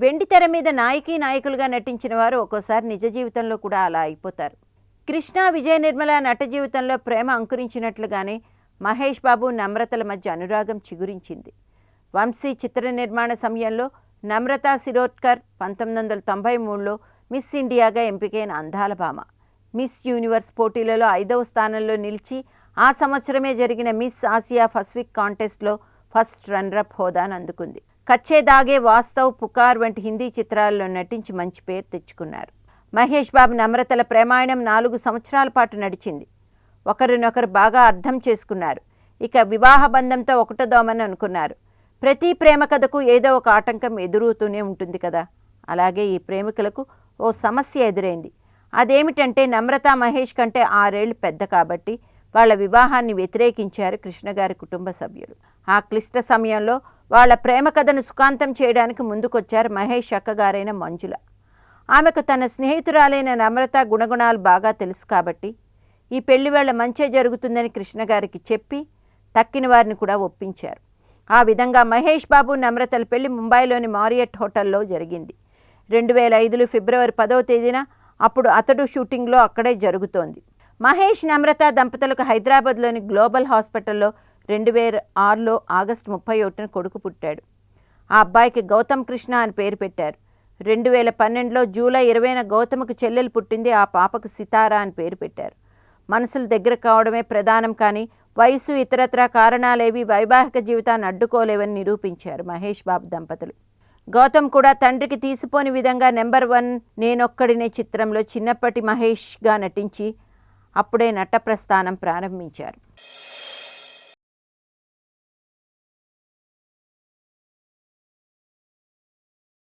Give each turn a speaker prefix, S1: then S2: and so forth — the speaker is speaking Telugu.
S1: వెండి తెర మీద నాయకీ నాయకులుగా నటించిన వారు ఒక్కోసారి నిజ జీవితంలో కూడా అలా అయిపోతారు. కృష్ణ, విజయ నిర్మల నట జీవితంలో ప్రేమ అంకురించినట్లుగానే మహేష్ బాబు, నమ్రతల మధ్య అనురాగం చిగురించింది. వంశీ చిత్ర నిర్మాణ సమయంలో నమ్రత శిరోడ్కర్ 1993లో మిస్ ఇండియాగా ఎంపికైన అందాల భామ. మిస్ యూనివర్స్ పోటీలలో 5వ స్థానంలో నిలిచి ఆ సంవత్సరమే జరిగిన మిస్ ఆసియా పసిఫిక్ కాంటెస్ట్లో ఫస్ట్ రన్నరప్ హోదాను అందుకుంది. కచ్చే దాగే, వాస్తవ్, పుకార్ వంటి హిందీ చిత్రాల్లో నటించి మంచి పేరు తెచ్చుకున్నారు. మహేష్ బాబు, నమ్రతల ప్రేమాయణం 4 సంవత్సరాల పాటు నడిచింది. ఒకరినొకరు బాగా అర్థం చేసుకున్నారు. ఇక వివాహ బంధంతో ఒకటోదామని అనుకున్నారు. ప్రతి ప్రేమ కథకు ఏదో ఒక ఆటంకం ఎదురవుతూనే ఉంటుంది కదా. అలాగే ఈ ప్రేమికులకు ఓ సమస్య ఎదురైంది. అదేమిటంటే నమ్రత మహేష్ కంటే 6 ఏళ్లు పెద్ద కాబట్టి వాళ్ళ వివాహాన్ని వ్యతిరేకించారు కృష్ణగారి కుటుంబ సభ్యులు. ఆ క్లిష్ట సమయంలో వాళ్ళ ప్రేమ కథను సుఖాంతం చేయడానికి ముందుకొచ్చారు మహేష్ అక్కగారైన మంజుల. ఆమెకు తన స్నేహితురాలైన నమ్రత గుణగుణాలు బాగా తెలుసు కాబట్టి ఈ పెళ్లి వేళ మంచే జరుగుతుందని కృష్ణగారికి చెప్పి తక్కిన వారిని కూడా ఒప్పించారు. ఆ విధంగా మహేష్ బాబు, నమ్రతల పెళ్లి ముంబైలోని మారియట్ హోటల్లో జరిగింది. 2005 ఫిబ్రవరి 10వ తేదీన. అప్పుడు అతడు షూటింగ్లో అక్కడే జరుగుతోంది. మహేష్, నమ్రత దంపతులకు హైదరాబాద్లోని గ్లోబల్ హాస్పిటల్లో 2006లో ఆగస్టు 31న కొడుకు పుట్టాడు. ఆ అబ్బాయికి గౌతమ్ కృష్ణ అని పేరు పెట్టారు. 2012లో జూలై 20న గౌతమ్కు చెల్లెలు పుట్టింది. ఆ పాపకు సితారా అని పేరు పెట్టారు. మనసులు దగ్గర కావడమే ప్రధానం, కానీ వయసు, ఇతరత్రా కారణాలేవి వైవాహిక జీవితాన్ని అడ్డుకోలేవని నిరూపించారు మహేష్ బాబు దంపతులు. గౌతమ్ కూడా తండ్రికి తీసిపోని విధంగా నెంబర్ 1 నేనొక్కడినే చిత్రంలో చిన్నప్పటి మహేష్గా నటించి అప్పుడే నట ప్రస్థానం ప్రారంభించారు.